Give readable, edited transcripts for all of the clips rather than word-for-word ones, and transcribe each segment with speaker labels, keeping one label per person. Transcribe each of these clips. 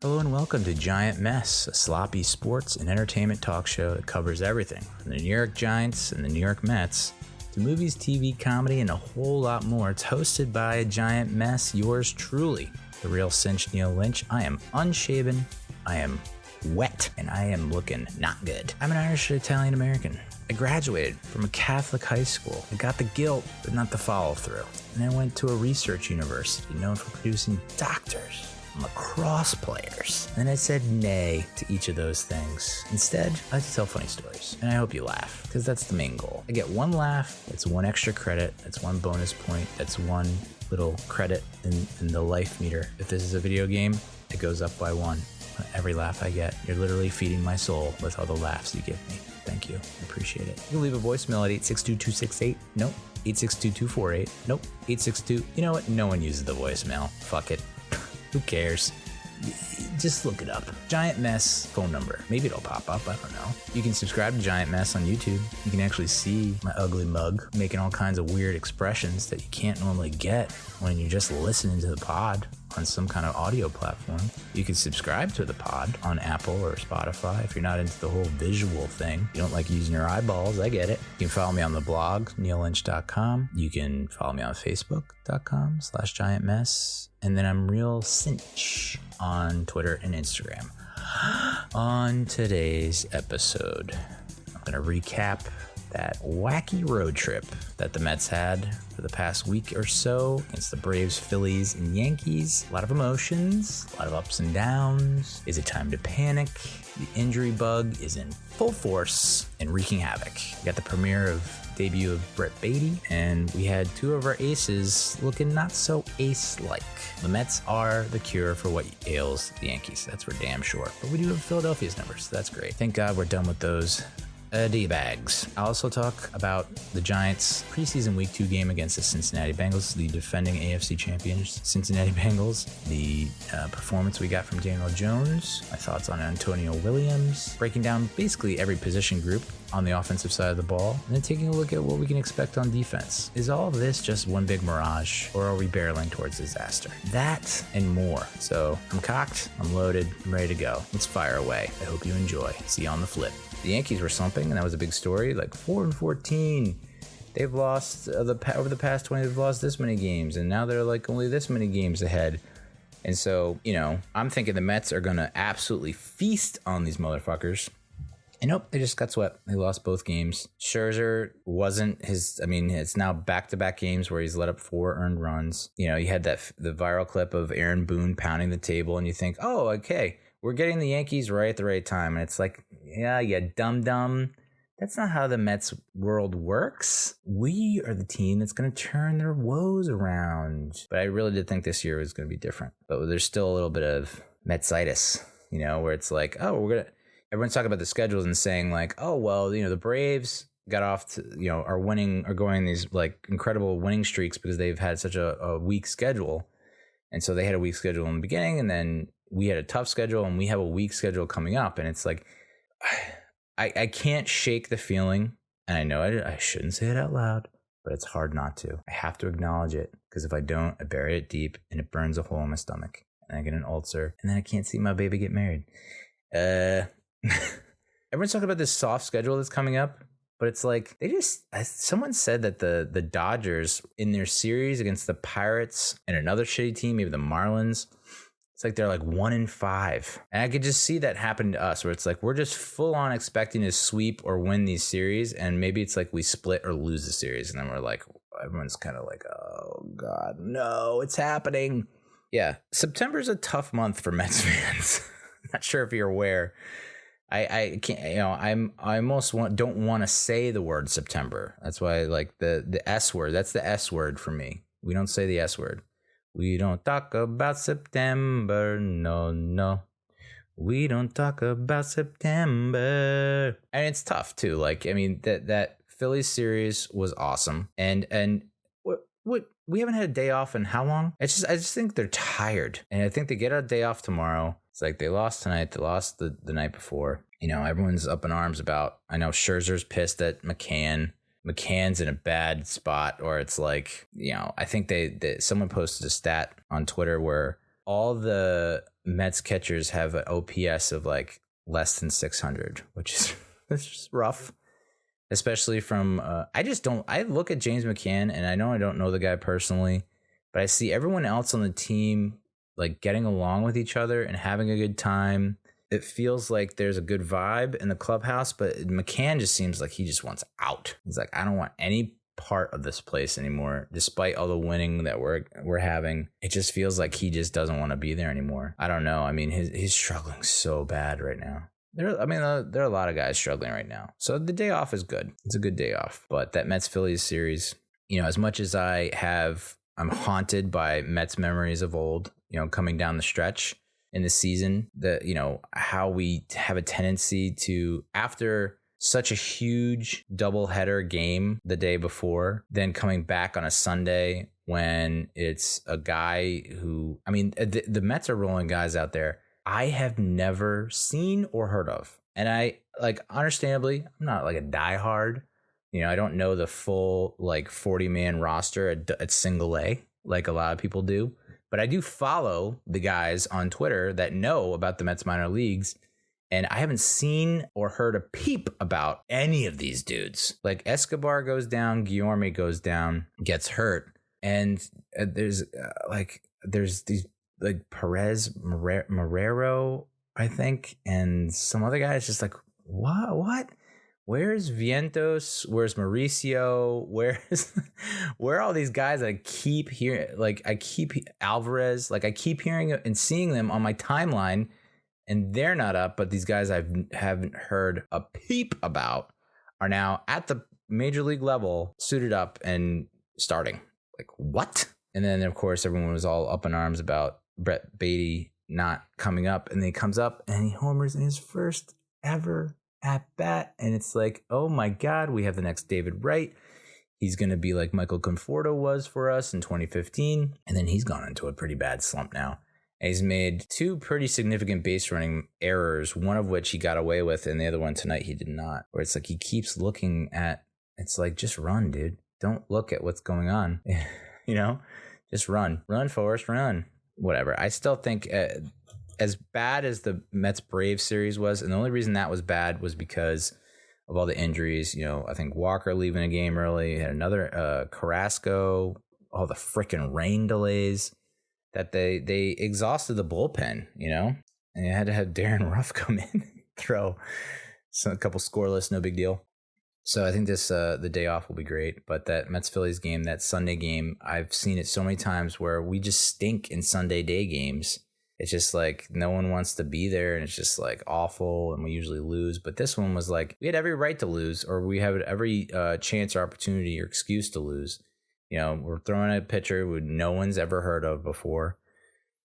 Speaker 1: Hello and welcome to Giant Mess, a sloppy sports and entertainment talk show that covers everything from the New York Giants and the New York Mets to movies, TV, comedy, and a whole lot more. It's hosted by a giant mess, yours truly, the Real Cinch Neal Lynch. I am unshaven, I am wet, and I am looking not good. I'm an Irish Italian American. I graduated from a Catholic high school. I got the guilt, but not the follow through. And I went to a research university known for producing doctors, lacrosse players. And I said nay to each of those things. Instead, I like to tell funny stories, and I hope you laugh, because that's the main goal. I get one laugh, that's one extra credit, that's one bonus point, that's one little credit in the life meter. If this is a video game, it goes up by one. Every laugh I get, you're literally feeding my soul with all the laughs you give me. Thank you. I appreciate it. You can leave a voicemail at 862-268. Nope. 862-248. Nope. 862. You know what? No one uses the voicemail. Fuck it. Who cares? Just look it up. Giant Mess phone number. Maybe it'll pop up. I don't know. You can subscribe to Giant Mess on YouTube. You can actually see my ugly mug making all kinds of weird expressions that you can't normally get when you're just listening to the pod on some kind of audio platform. You can subscribe to the pod on Apple or Spotify if you're not into the whole visual thing. You don't like using your eyeballs. I get it. You can follow me on the blog, neillynch.com. You can follow me on Facebook.com/giantmess. And then I'm Real Cinch on Twitter and Instagram. On today's episode, I'm going to recap that wacky road trip that the Mets had for the past week or so against the Braves, Phillies, and Yankees. A lot of emotions, a lot of ups and downs. Is it time to panic? The injury bug is in full force and wreaking havoc. We got the debut of Brett Beatty, and we had two of our aces looking not so ace-like. The Mets are the cure for what ails the Yankees. That's for damn sure. But we do have Philadelphia's numbers, so that's great. Thank God we're done with those D-bags. I'll also talk about the Giants' preseason Week 2 game against the Cincinnati Bengals, the defending AFC champions Cincinnati Bengals, the performance we got from Daniel Jones, my thoughts on Antonio Williams, breaking down basically every position group on the offensive side of the ball, and then taking a look at what we can expect on defense. Is all of this just one big mirage, or are we barreling towards disaster? That and more. So I'm cocked, I'm loaded, I'm ready to go. Let's fire away. I hope you enjoy. See you on the flip. The Yankees were slumping, and that was a big story. Like 4-14. They've lost over the past 20. They've lost this many games, and now they're like only this many games ahead. And so, I'm thinking the Mets are gonna absolutely feast on these motherfuckers. And nope, they just got swept. They lost both games. Scherzer wasn't his. I mean, it's now back-to-back games where he's let up 4 earned runs. You had the viral clip of Aaron Boone pounding the table, and you think, oh, okay, we're getting the Yankees right at the right time. And it's like, yeah, dum-dum. That's not how the Mets world works. We are the team that's going to turn their woes around. But I really did think this year was going to be different. But there's still a little bit of Metsitis, where it's like, oh, everyone's talking about the schedules and saying like, oh, well, the Braves got off to, are going these like incredible winning streaks because they've had such a weak schedule. And so they had a weak schedule in the beginning, and then we had a tough schedule, and we have a weak schedule coming up. And it's like, I can't shake the feeling, and I know I shouldn't say it out loud, but it's hard not to. I have to acknowledge it, because if I don't, I bury it deep, and it burns a hole in my stomach, and I get an ulcer, and then I can't see my baby get married. Everyone's talking about this soft schedule that's coming up, but it's like someone said that the Dodgers in their series against the Pirates and another shitty team, maybe the Marlins, it's like they're like 1-5. And I could just see that happen to us, where it's like we're just full on expecting to sweep or win these series, and maybe it's like we split or lose the series, and then we're like, everyone's kind of like, oh God, no, it's happening. Yeah, September's a tough month for Mets fans. Not sure if you're aware. I can't, I almost don't want to say the word September. That's why I like the S word. That's the S word for me. We don't say the S word. We don't talk about September. No. We don't talk about September. And it's tough too. Like, I mean, that Phillies series was awesome. And what we haven't had a day off in how long? I just think they're tired. And I think they get a day off tomorrow. It's like they lost tonight. They lost the night before. Everyone's up in arms about, I know Scherzer's pissed at McCann. McCann's in a bad spot, or it's like, I think someone posted a stat on Twitter where all the Mets catchers have an OPS of like less than 600, which is that's just rough. Especially from, I look at James McCann, and I know I don't know the guy personally, but I see everyone else on the team like getting along with each other and having a good time. It feels like there's a good vibe in the clubhouse, but McCann just seems like he just wants out. He's like, I don't want any part of this place anymore, despite all the winning that we're having. It just feels like he just doesn't want to be there anymore. I don't know. I mean, he's struggling so bad right now. There are a lot of guys struggling right now. So the day off is good. It's a good day off. But that Mets Phillies series, as much as I'm haunted by Mets memories of old, coming down the stretch in the season, how we have a tendency to, after such a huge doubleheader game the day before, then coming back on a Sunday when it's a guy who, the Mets are rolling guys out there I have never seen or heard of. And I, understandably, I'm not like a diehard. I don't know the full 40-man roster at single A like a lot of people do. But I do follow the guys on Twitter that know about the Mets minor leagues. And I haven't seen or heard a peep about any of these dudes. Like Escobar goes down, Guillorme goes down, gets hurt. And there's these Perez Marrero, I think, and some other guys just like, what? Where's Vientos? Where's Mauricio? Where are all these guys that I keep hearing? Alvarez, I keep hearing and seeing them on my timeline, and they're not up. But these guys I haven't heard a peep about are now at the major league level, suited up and starting. Like, what? And then, of course, everyone was all up in arms about Brett Beatty not coming up, and then he comes up and he homers in his first ever at bat, and it's like, oh my God, we have the next David Wright. He's going to be like Michael Conforto was for us in 2015, and then he's gone into a pretty bad slump now. And he's made two pretty significant base running errors, one of which he got away with, and the other one tonight he did not, where it's like he keeps looking at, it's like, just run, dude. Don't look at what's going on. Just run, Forrest, run. Whatever. I still think as bad as the Mets Braves series was, and the only reason that was bad was because of all the injuries. I think Walker leaving a game early, had another Carrasco, all the freaking rain delays, that they exhausted the bullpen, and they had to have Darren Ruff come in, throw a couple scoreless, no big deal. So I think the day off will be great. But that Mets-Phillies game, that Sunday game, I've seen it so many times where we just stink in Sunday day games. It's just like no one wants to be there, and it's just like awful, and we usually lose. But this one was like we had every right to lose, or we have every chance or opportunity or excuse to lose. We're throwing a pitcher who no one's ever heard of before.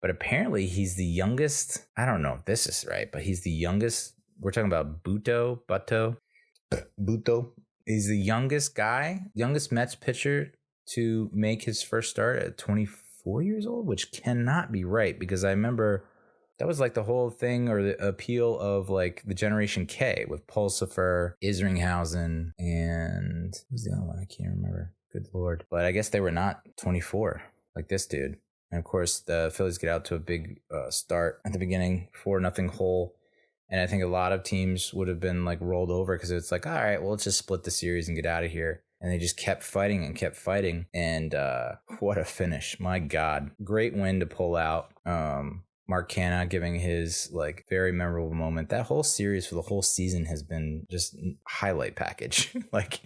Speaker 1: But apparently he's the youngest. I don't know if this is right, but he's the youngest. We're talking about Buto. He's the youngest Mets pitcher to make his first start at 24 years old, which cannot be right, because I remember that was like the whole thing, or the appeal of like the Generation K with Pulsifer, Isringhausen, and who's the other one? I can't remember. Good Lord. But I guess they were not 24 like this dude. And of course, the Phillies get out to a big start at the beginning, 4-0 hole. And I think a lot of teams would have been like rolled over, because it's like, all right, well, let's just split the series and get out of here. And they just kept fighting. And what a finish. My God. Great win to pull out. Mark Canha giving his like very memorable moment. That whole series for the whole season has been just highlight package. Like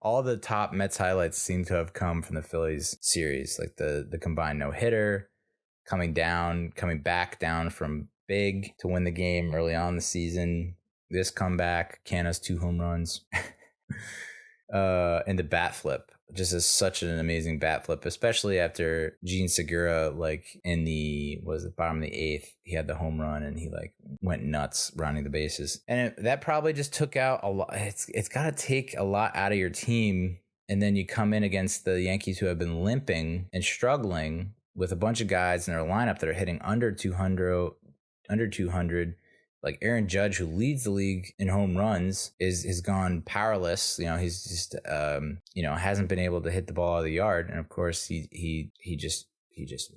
Speaker 1: all the top Mets highlights seem to have come from the Phillies series, like the combined no-hitter, coming back down from big to win the game early on in the season. This comeback, Canha's 2 home runs, and the bat flip. Just is such an amazing bat flip, especially after Gene Segura, like in the bottom of the 8th, he had the home run and he like went nuts rounding the bases. And that probably just took out a lot. It's got to take a lot out of your team. And then you come in against the Yankees, who have been limping and struggling with a bunch of guys in their lineup that are hitting under 200. Like Aaron Judge, who leads the league in home runs, has gone powerless. He's just hasn't been able to hit the ball out of the yard. And of course he just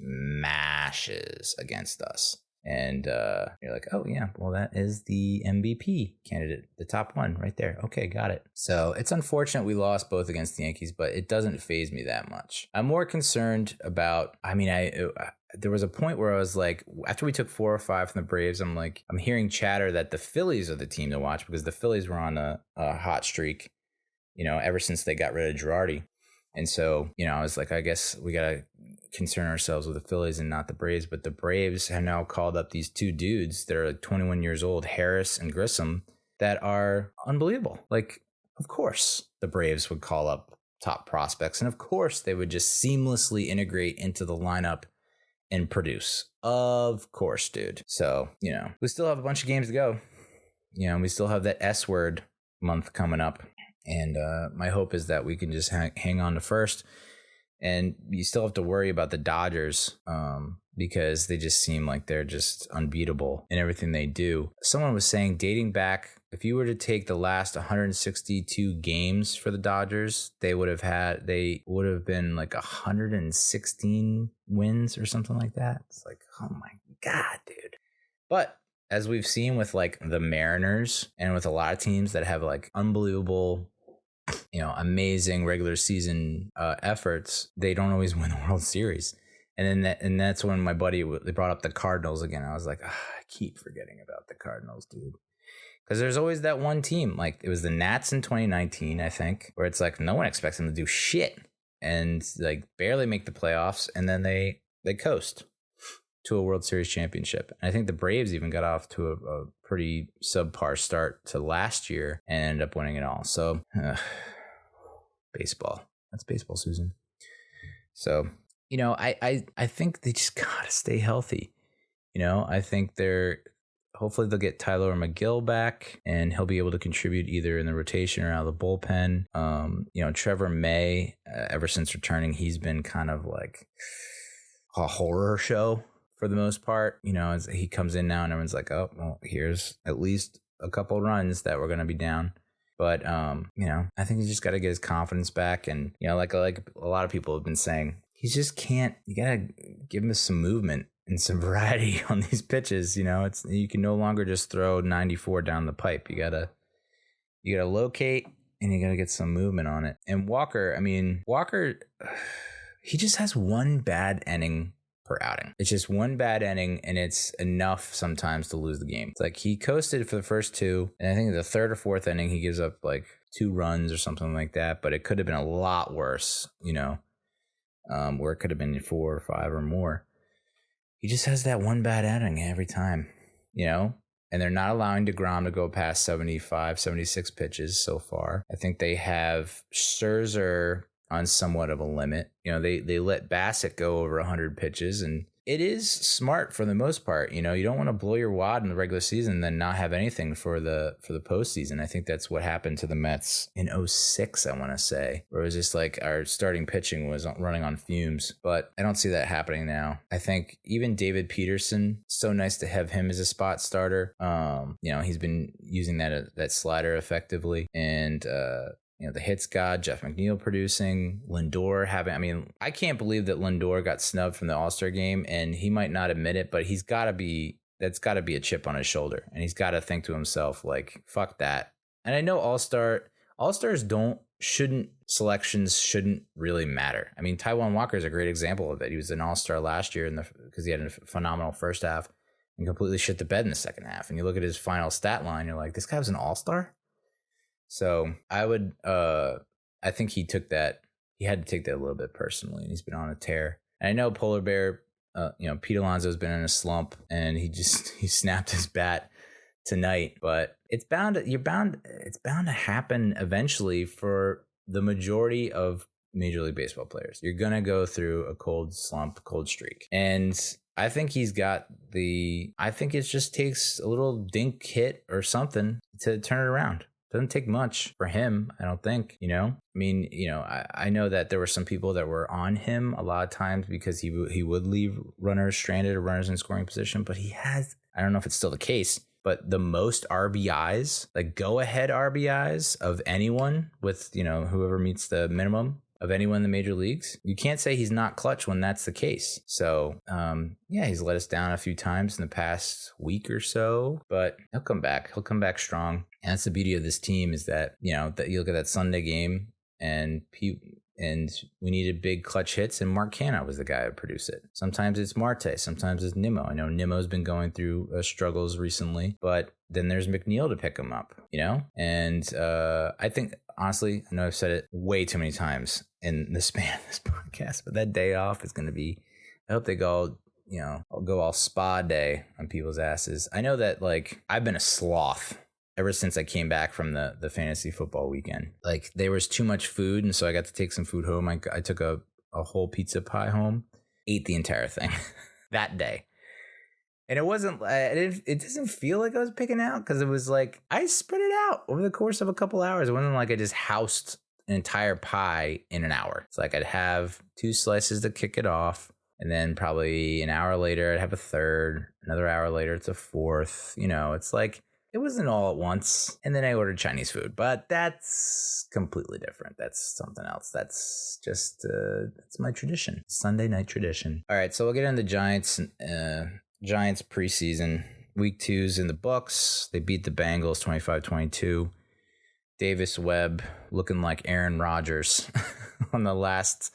Speaker 1: mashes against us. And you're like, oh, yeah, well, that is the MVP candidate, the top one right there. Okay, got it. So it's unfortunate we lost both against the Yankees, but it doesn't faze me that much. I'm more concerned about, there was a point where I was like, after we took 4 or 5 from the Braves, I'm hearing chatter that the Phillies are the team to watch because the Phillies were on a hot streak, ever since they got rid of Girardi. And so, I was like, I guess we got to concern ourselves with the Phillies and not the Braves. But the Braves have now called up these 2 dudes that are like 21 years old, Harris and Grissom, that are unbelievable. Like, of course, the Braves would call up top prospects. And of course, they would just seamlessly integrate into the lineup and produce. Of course, dude. So, we still have a bunch of games to go. We still have that S word month coming up. And my hope is that we can just hang on to first. And you still have to worry about the Dodgers because they just seem like they're just unbeatable in everything they do. Someone was saying, dating back, if you were to take the last 162 games for the Dodgers, they would have been like 116 wins or something like that. It's like, oh my God, dude. But as we've seen with like the Mariners and with a lot of teams that have like unbelievable, amazing regular season efforts, they don't always win the World Series. And then that's when my buddy, they brought up the Cardinals again. I was like, I keep forgetting about the Cardinals, dude. Because there's always that one team, like it was the Nats in 2019, I think, where it's like no one expects them to do shit and like barely make the playoffs, and then they coast to a World Series championship. And I think the Braves even got off to a pretty subpar start to last year and ended up winning it all. So, baseball. That's baseball, Susan. So, I think they just gotta stay healthy. I think hopefully they'll get Tyler McGill back and he'll be able to contribute either in the rotation or out of the bullpen. Trevor May, ever since returning, he's been kind of like a horror show for the most part. As he comes in now and everyone's like, oh, well, here's at least a couple runs that we're going to be down. But, I think he's just got to get his confidence back. And, like a lot of people have been saying, he just can't, you got to give him some movement and some variety on these pitches. You can no longer just throw 94 down the pipe. You got to locate and you got to get some movement on it. And Walker, he just has one bad inning per outing. It's just one bad inning, and it's enough sometimes to lose the game. It's like he coasted for the first 2, and I think the 3rd or 4th inning he gives up like 2 runs or something like that. But it could have been a lot worse, where it could have been 4 or 5 or more. He just has that one bad inning every time, and they're not allowing DeGrom to go past 75, 76 pitches so far. I think they have Scherzer on somewhat of a limit. They let Bassett go over 100 pitches, and it is smart for the most part. You don't want to blow your wad in the regular season and then not have anything for the postseason. I think that's what happened to the Mets in 2006, I want to say, where it was just like our starting pitching was running on fumes. But I don't see that happening now. I think even David Peterson, so nice to have him as a spot starter. He's been using that slider effectively, and the hits god, Jeff McNeil producing, Lindor I can't believe that Lindor got snubbed from the All-Star game, and he might not admit it, but that's got to be a chip on his shoulder, and he's got to think to himself, like, fuck that. And I know All-Stars selections shouldn't really matter. Taijuan Walker is a great example of it. He was an All-Star last year because he had a phenomenal first half and completely shit the bed in the second half. And you look at his final stat line, you're like, this guy was an All-Star? So I think he had to take that a little bit personally, and he's been on a tear. And I know Polar Bear, Pete Alonso's been in a slump, and he snapped his bat tonight, but it's bound to happen eventually for the majority of Major League Baseball players. You're going to go through a cold streak. And I think I think it just takes a little dink hit or something to turn it around. Doesn't take much for him, I don't think, I know that there were some people that were on him a lot of times because he would leave runners stranded or runners in scoring position, but he has, I don't know if it's still the case, but the most RBIs, like go ahead RBIs of anyone with, whoever meets the minimum of anyone in the major leagues. You can't say he's not clutch when that's the case. So, he's let us down a few times in the past week or so, but he'll come back. He'll come back strong. And that's the beauty of this team is that, that you look at that Sunday game and we needed big clutch hits, and Mark Canha was the guy to produce it. Sometimes it's Marte, sometimes it's Nimmo. I know Nimmo's been going through struggles recently, but then there's McNeil to pick him up, And I think, honestly, I know I've said it way too many times in the span of this podcast, but that day off is going to be, I hope they go, I'll go all spa day on people's asses. I know that, I've been a sloth ever since I came back from the fantasy football weekend. There was too much food, and so I got to take some food home. I took a whole pizza pie home, ate the entire thing that day. And it wasn't, it doesn't feel like I was picking out, because it was I spread it out over the course of a couple hours. It wasn't like I just housed an entire pie in an hour. It's I'd have 2 slices to kick it off, and then probably an hour later I'd have a third, another hour later it's a fourth. It's it wasn't all at once. And then I ordered Chinese food, but that's completely different. That's something else. That's just, it's my tradition. Sunday night tradition. All right, so we'll get into the Giants. Giants preseason. Week 2's in the books. They beat the Bengals 25-22. Davis Webb looking like Aaron Rodgers on the last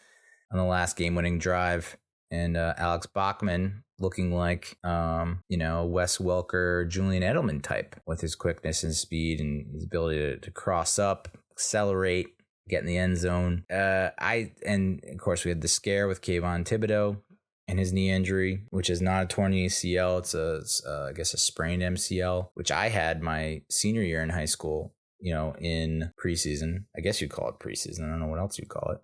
Speaker 1: game-winning drive. And Alex Bachman looking like, Wes Welker, Julian Edelman type with his quickness and speed and his ability to cross up, accelerate, get in the end zone. And of course we had the scare with Kayvon Thibodeau and his knee injury, which is not a torn ACL. It's I guess a sprained MCL, which I had my senior year in high school, in preseason. I guess you'd call it preseason. I don't know what else you'd call it.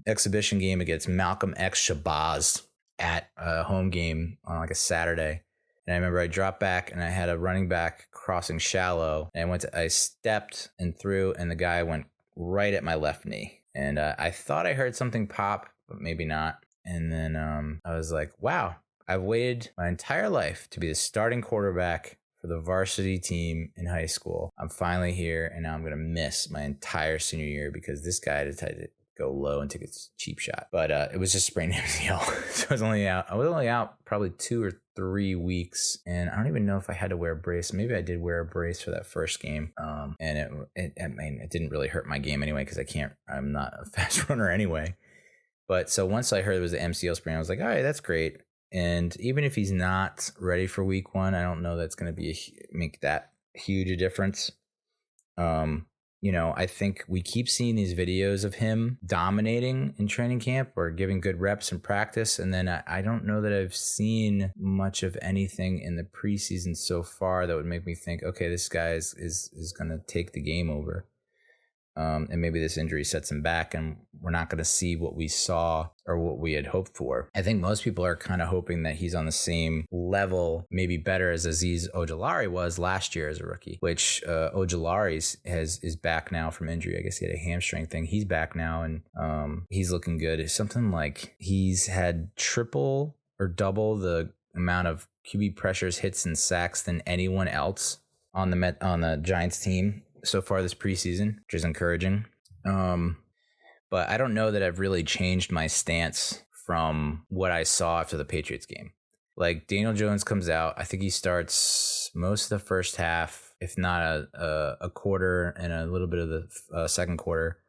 Speaker 1: Exhibition game against Malcolm X Shabazz at a home game on a Saturday. And I remember I dropped back and I had a running back crossing shallow, and I stepped and threw, and the guy went right at my left knee. And I thought I heard something pop, but maybe not. And then I was like, wow, I've waited my entire life to be the starting quarterback for the varsity team in high school. I'm finally here, and now I'm going to miss my entire senior year because this guy decided to go low and take a cheap shot. But it was just sprained MCL. So I was only out probably 2 or 3 weeks. And I don't even know if I had to wear a brace. Maybe I did wear a brace for that first game. And it didn't really hurt my game anyway, because I'm not a fast runner anyway. But so once I heard it was an MCL sprain, I was like, all right, that's great. And even if he's not ready for week 1, I don't know that's going to make that huge a difference. I think we keep seeing these videos of him dominating in training camp or giving good reps in practice. And then I don't know that I've seen much of anything in the preseason so far that would make me think, okay, this guy is going to take the game over. And maybe this injury sets him back and we're not going to see what we saw or what we had hoped for. I think most people are kind of hoping that he's on the same level, maybe better, as Azeez Ojulari was last year as a rookie, which Ojulari is back now from injury. I guess he had a hamstring thing. He's back now, and he's looking good. It's something like he's had triple or double the amount of QB pressures, hits, and sacks than anyone else on the Giants team so far this preseason, which is encouraging. But I don't know that I've really changed my stance from what I saw after the Patriots game. Daniel Jones comes out. I think he starts most of the first half, if not a quarter and a little bit of the second quarter,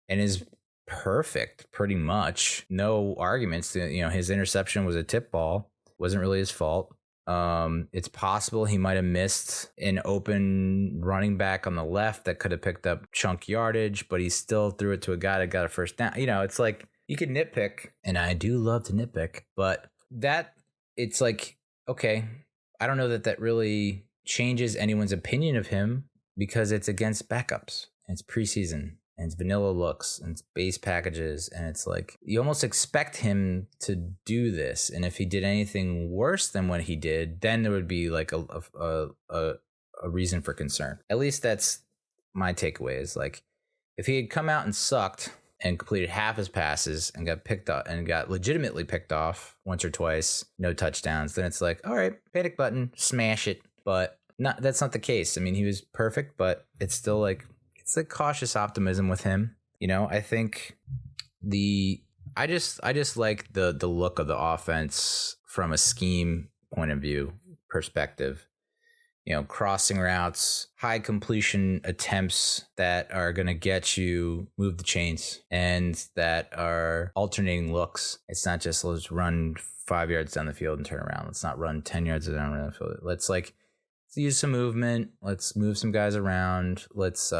Speaker 1: and is perfect pretty much. No arguments. His interception was a tip ball. Wasn't really his fault. It's possible he might have missed an open running back on the left that could have picked up chunk yardage, but he still threw it to a guy that got a first down. It's you could nitpick, and I do love to nitpick, but it's okay, I don't know that really changes anyone's opinion of him, because it's against backups, and it's preseason, and it's vanilla looks, and it's base packages, and it's you almost expect him to do this. And if he did anything worse than what he did, then there would be a reason for concern. At least that's my takeaway, is if he had come out and sucked and completed half his passes and got picked up and got legitimately picked off once or twice, no touchdowns, then it's all right, panic button, smash it. But that's not the case. I mean, he was perfect, but it's still it's cautious optimism with him. I think I just like the look of the offense from a scheme point of view perspective. Crossing routes, high completion attempts that are going to get you move the chains and that are alternating looks. It's not just let's run 5 yards down the field and turn around. Let's not run 10 yards down the field. Let's use some movement. Let's move some guys around. Let's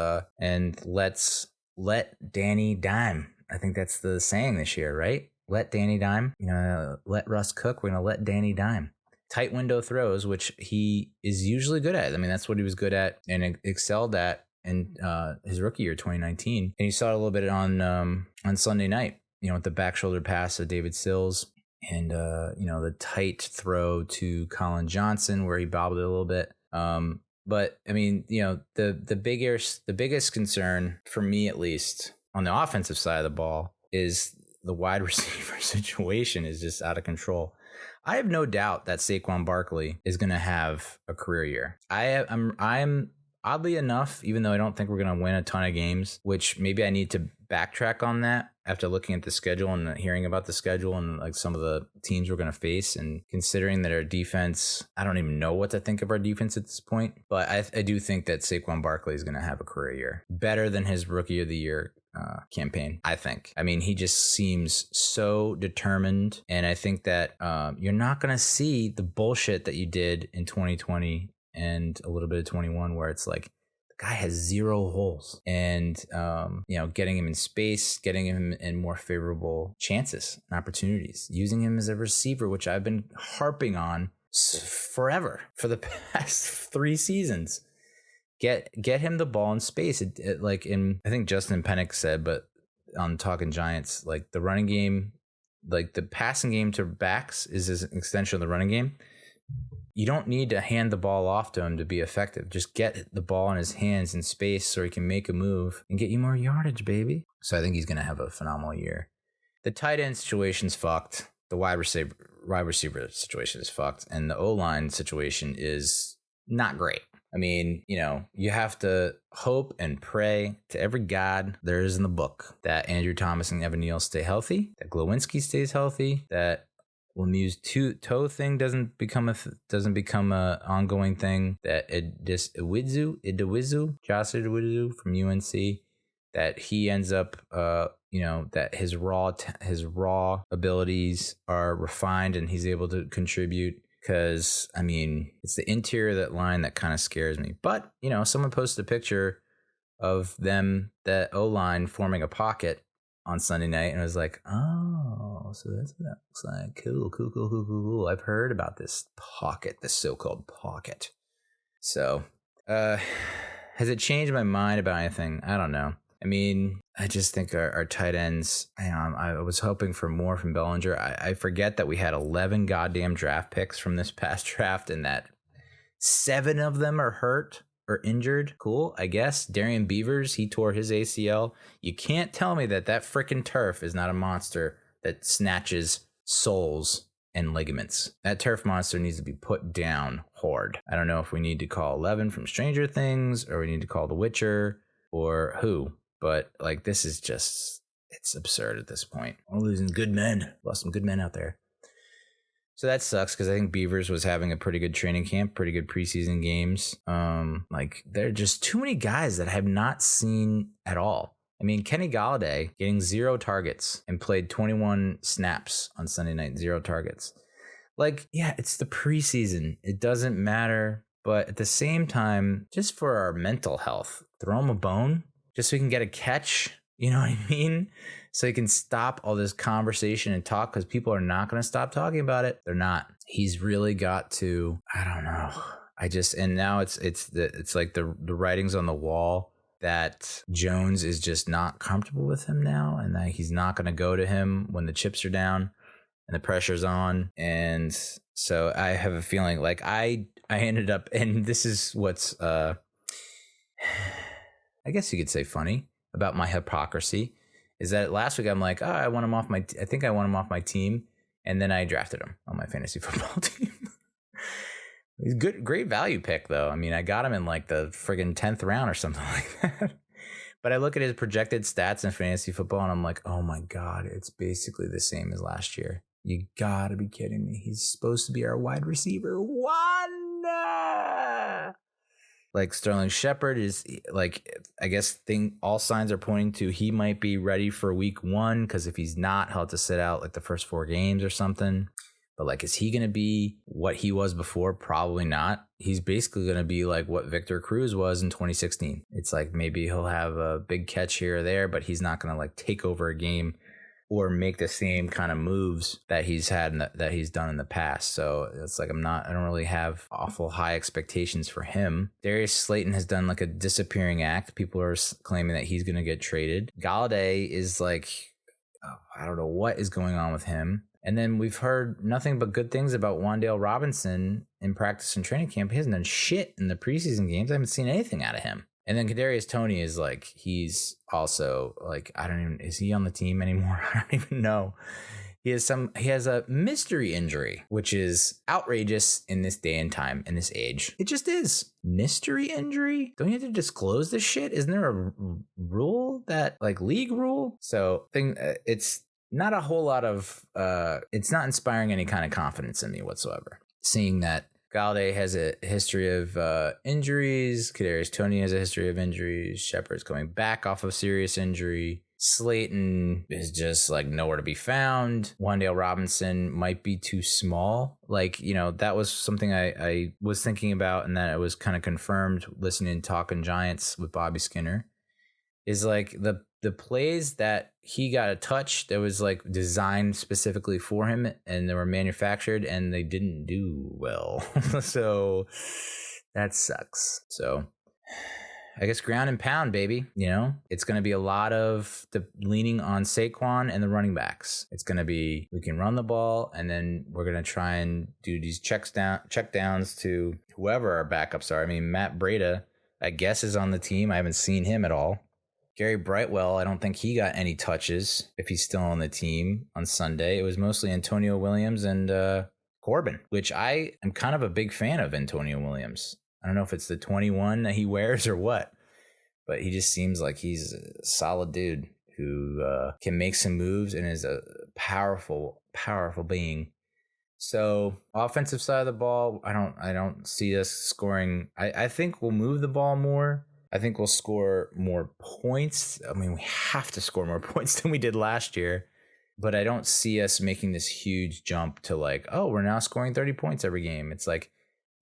Speaker 1: let Danny dime. I think that's the saying this year, right? Let Danny dime. Let Russ cook. We're going to let Danny dime. Tight window throws, which he is usually good at. I mean, that's what he was good at and excelled at in his rookie year, 2019. And you saw it a little bit on Sunday night, with the back shoulder pass of David Sills and, the tight throw to Colin Johnson where he bobbled it a little bit. But I mean, the biggest concern for me, at least on the offensive side of the ball, is the wide receiver situation is just out of control. I have no doubt that Saquon Barkley is going to have a career year. I'm oddly enough, even though I don't think we're going to win a ton of games, which maybe I need to backtrack on that after looking at the schedule and hearing about the schedule and like some of the teams we're going to face, and considering that our defense, I don't even know what to think of our defense at this point. But I do think that Saquon Barkley is going to have a career year, better than his rookie of the year campaign, I think. I mean, he just seems so determined, and I think that you're not going to see the bullshit that you did in 2020 and a little bit of 21 where it's like the guy has 0 holes, and getting him in space, getting him in more favorable chances and opportunities, using him as a receiver, which I've been harping on forever for the past 3 seasons. Get him the ball in space. I think Justin Pennick said, but on Talking Giants, like the running game, like the passing game to backs is an extension of the running game. You don't need to hand the ball off to him to be effective. Just get the ball in his hands in space so he can make a move and get you more yardage, baby. So I think he's going to have a phenomenal year. The tight end situation's fucked. The wide receiver situation is fucked. And the O-line situation is not great. I mean, you have to hope and pray to every god there is in the book that Andrew Thomas and Evan Neal stay healthy, that Glowinski stays healthy, that Lemieux's toe thing doesn't become a ongoing thing, that Josh Idowizu from UNC, that he ends up, that his raw abilities are refined and he's able to contribute. Because, I mean, it's the interior of that line that kind of scares me. But, someone posted a picture of that O-line forming a pocket on Sunday night. And I was like, oh, so that's what that looks like. Cool. I've heard about this pocket, this so-called pocket. So, has it changed my mind about anything? I don't know. I mean, I just think our tight ends, I was hoping for more from Bellinger. I forget that we had 11 goddamn draft picks from this past draft and that 7 of them are hurt or injured. Cool, I guess. Darian Beavers, he tore his ACL. You can't tell me that frickin' turf is not a monster that snatches soles and ligaments. That turf monster needs to be put down hard. I don't know if we need to call 11 from Stranger Things or we need to call The Witcher or who. But this is just, it's absurd at this point. We're losing good men. Lost some good men out there. So that sucks because I think Beavers was having a pretty good training camp, pretty good preseason games. There are just too many guys that I have not seen at all. I mean, Kenny Golladay getting 0 targets and played 21 snaps on Sunday night, 0 targets. It's the preseason. It doesn't matter. But at the same time, just for our mental health, throw him a bone. Just so he can get a catch, you know what I mean? So he can stop all this conversation and talk, because people are not going to stop talking about it. They're not. He's really got to, I don't know. And now it's like the writing's on the wall that Jones is just not comfortable with him now, and that he's not going to go to him when the chips are down and the pressure's on. And so I have a feeling I ended up, and this is what's, I guess you could say funny about my hypocrisy, is that last week I'm like, I want him off I think I want him off my team. And then I drafted him on my fantasy football team. He's great value pick though. I mean, I got him in the friggin' 10th round or something like that. But I look at his projected stats in fantasy football and I'm like, oh my God, it's basically the same as last year. You gotta be kidding me. He's supposed to be our wide receiver one. Like Sterling Shepard is like, I guess all signs are pointing to he might be ready for week 1, because if he's not, he'll have to sit out like the first 4 games or something. But like, is he going to be what he was before? Probably not. He's basically going to be like what Victor Cruz was in 2016. It's like maybe he'll have a big catch here or there, but he's not going to like take over a game or make the same kind of moves that he's had that he's done in the past. So it's like I don't really have awful high expectations for him. Darius Slayton has done like a disappearing act. People are claiming that he's going to get traded. Galladay is like, I don't know what is going on with him. And then we've heard nothing but good things about Wan'Dale Robinson in practice and training camp. He hasn't done shit in the preseason games. I haven't seen anything out of him. And then Kadarius Toney is like, he's also like, is he on the team anymore? I don't even know. He has a mystery injury, which is outrageous in this day and time, in this age. It just is. Mystery injury? Don't you have to disclose this shit? Isn't there a rule that, like, league rule? So it's not a whole lot of, it's not inspiring any kind of confidence in me whatsoever. Seeing that Galladay has a history of injuries, Kadarius Toney has a history of injuries, Shepard's coming back off of serious injury, Slayton is just like nowhere to be found, Wan'Dale Robinson might be too small. Like, you know, that was something I was thinking about, and that it was kind of confirmed listening to Talking Giants with Bobby Skinner, is like the plays that he got a touch that was like designed specifically for him and they were manufactured and they didn't do well. So that sucks. So I guess ground and pound, baby. You know, it's going to be a lot of the leaning on Saquon and the running backs. It's going to be, we can run the ball, and then we're going to try and do these check downs to whoever our backups are. I mean, Matt Breida, I guess, is on the team. I haven't seen him at all. Gary Brightwell, I don't think he got any touches if he's still on the team on Sunday. It was mostly Antonio Williams and Corbin, which I am kind of a big fan of Antonio Williams. I don't know if it's the 21 that he wears or what, but he just seems like he's a solid dude who can make some moves and is a powerful, powerful being. So offensive side of the ball, I don't see us scoring. I think we'll move the ball more. I think we'll score more points. I mean, we have to score more points than we did last year, but I don't see us making this huge jump to like, oh, we're now scoring 30 points every game. It's like,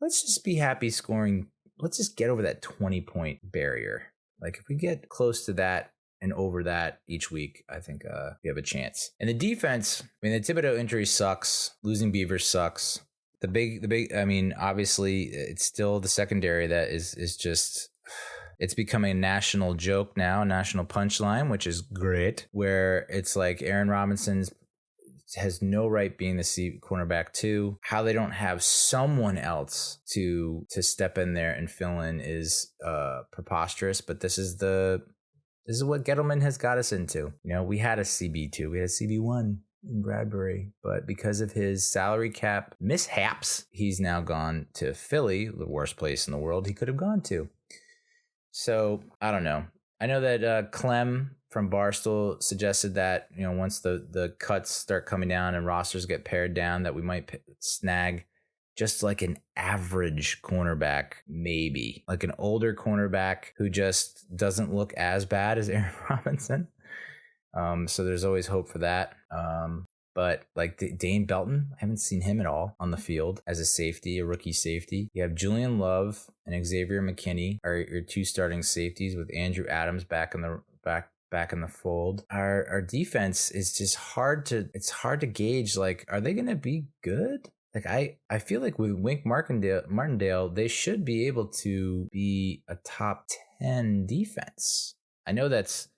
Speaker 1: let's just be happy scoring. Let's just get over that 20-point barrier. Like if we get close to that and over that each week, I think we have a chance. And the defense, I mean, the Thibodeau injury sucks. Losing Beavers sucks. The big, I mean, obviously it's still the secondary that is just, it's becoming a national joke now, a national punchline, which is great, where it's like Aaron Robinson has no right being the cornerback too. How they don't have someone else to step in there and fill in is preposterous, but this is what Gettleman has got us into. You know, we had a CB2, we had a CB1 in Bradbury, but because of his salary cap mishaps, he's now gone to Philly, the worst place in the world he could have gone to. So I don't know. I know that Clem from Barstool suggested that, you know, once the cuts start coming down and rosters get pared down, that we might snag just like an average cornerback, maybe like an older cornerback who just doesn't look as bad as Aaron Robinson. So there's always hope for that. But like Dane Belton, I haven't seen him at all on the field as a safety, a rookie safety. You have Julian Love and Xavier McKinney are your two starting safeties with Andrew Adams back in the fold. Our defense is just hard to gauge. Like, are they going to be good? Like I feel like with Wink Martindale, they should be able to be a top 10 defense. I know that's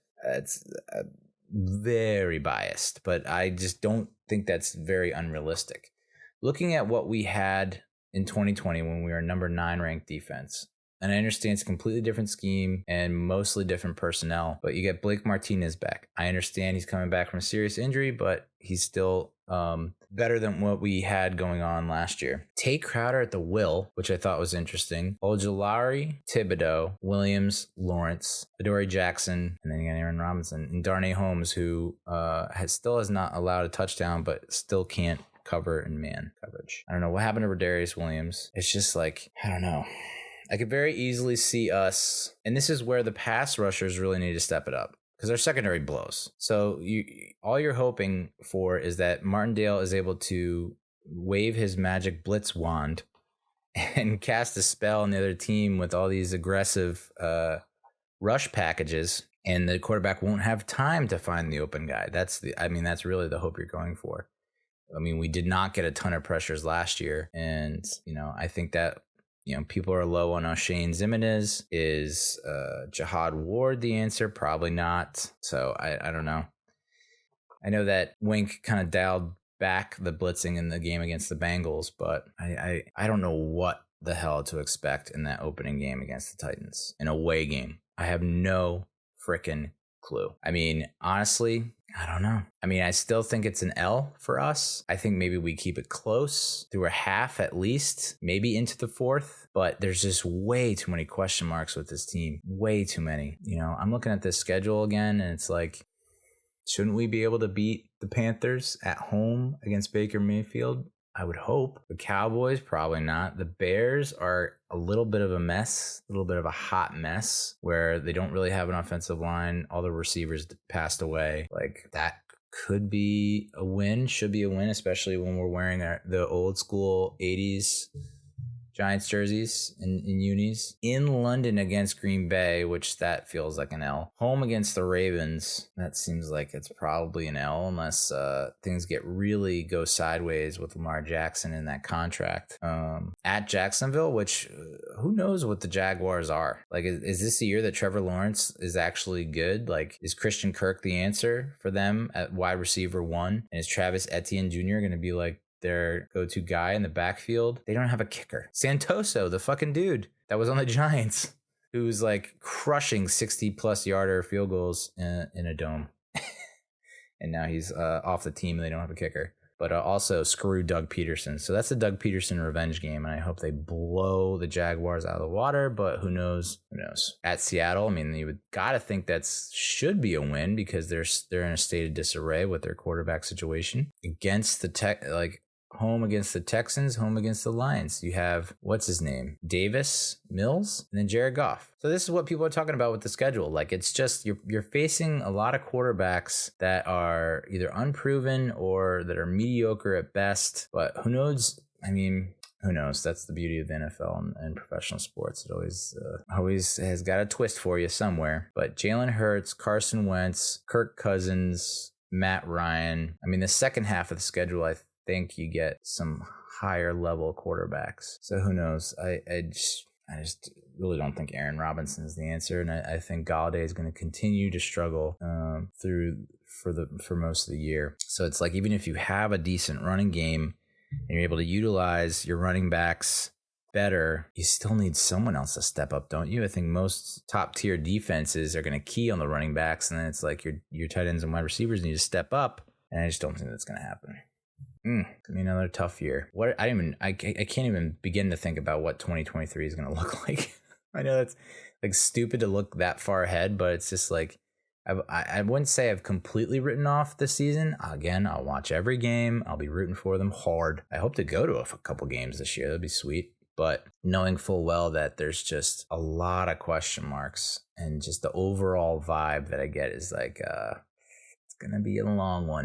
Speaker 1: very biased, but I just don't think that's very unrealistic. Looking at what we had in 2020 when we were number 9 ranked defense, and I understand it's a completely different scheme and mostly different personnel, but you get Blake Martinez back. I understand he's coming back from a serious injury, but he's still better than what we had going on last year. Tate Crowder at the will, which I thought was interesting. Ojulari, Thibodeau, Williams, Lawrence, Adoree Jackson, and then you got Aaron Robinson and Darnay Holmes, who still has not allowed a touchdown, but still can't cover in man coverage. I don't know what happened to Rodarius Williams. It's just like, I don't know. I could very easily see us, and this is where the pass rushers really need to step it up, because our secondary blows. So all you're hoping for is that Martindale is able to wave his magic blitz wand and cast a spell on the other team with all these aggressive rush packages, and the quarterback won't have time to find the open guy. That's really the hope you're going for. I mean, we did not get a ton of pressures last year, and I think that people are low on O'Shane Zimenez. Is Jihad Ward the answer? Probably not. So I don't know. I know that Wink kind of dialed back the blitzing in the game against the Bengals, but I don't know what the hell to expect in that opening game against the Titans, an away game. I have no freaking clue. I mean, honestly, I don't know. I mean, I still think it's an L for us. I think maybe we keep it close through a half at least, maybe into the fourth, but there's just way too many question marks with this team. Way too many. I'm looking at this schedule again, and it's like, shouldn't we be able to beat the Panthers at home against Baker Mayfield? I would hope. The Cowboys, probably not. The Bears are a little bit of a mess, a little bit of a hot mess, where they don't really have an offensive line. All the receivers passed away. Like, that could be a win, should be a win, especially when we're wearing the old school 80s Giants jerseys in unis. In London against Green Bay, which that feels like an L. Home against the Ravens, that seems like it's probably an L unless things go sideways with Lamar Jackson in that contract. At Jacksonville, which who knows what the Jaguars are. Like, is this the year that Trevor Lawrence is actually good? Like, is Christian Kirk the answer for them at wide receiver 1? And is Travis Etienne Jr. going to be like their go-to guy in the backfield? They don't have a kicker. Santoso, the fucking dude that was on the Giants, who's like crushing 60-plus yarder field goals in a dome. And now he's off the team and they don't have a kicker. But also screw Doug Peterson. So that's the Doug Peterson revenge game, and I hope they blow the Jaguars out of the water, but who knows? Who knows? At Seattle, I mean, you would gotta think that should be a win because they're in a state of disarray with their quarterback situation. Against the home against the Texans, home against the Lions. You have, what's his name? Davis, Mills, and then Jared Goff. So this is what people are talking about with the schedule. Like, it's just, you're facing a lot of quarterbacks that are either unproven or that are mediocre at best. But who knows? I mean, who knows? That's the beauty of the NFL and professional sports. It always has got a twist for you somewhere. But Jalen Hurts, Carson Wentz, Kirk Cousins, Matt Ryan. I mean, the second half of the schedule, I think you get some higher level quarterbacks. So who knows? I just really don't think Aaron Robinson is the answer, and I think Galladay is going to continue to struggle for most of the year. So it's like, even if you have a decent running game and you're able to utilize your running backs better, you still need someone else to step up, don't you? I think most top tier defenses are going to key on the running backs, and then it's like your tight ends and wide receivers need to step up, and I just don't think that's going to happen. It's gonna be another tough year. I can't even begin to think about what 2023 is gonna look like. I know that's like stupid to look that far ahead, but it's just like, I wouldn't say I've completely written off the season. Again, I'll watch every game. I'll be rooting for them hard. I hope to go to a couple games this year. That'd be sweet. But knowing full well that there's just a lot of question marks, and just the overall vibe that I get is like, it's gonna be a long one.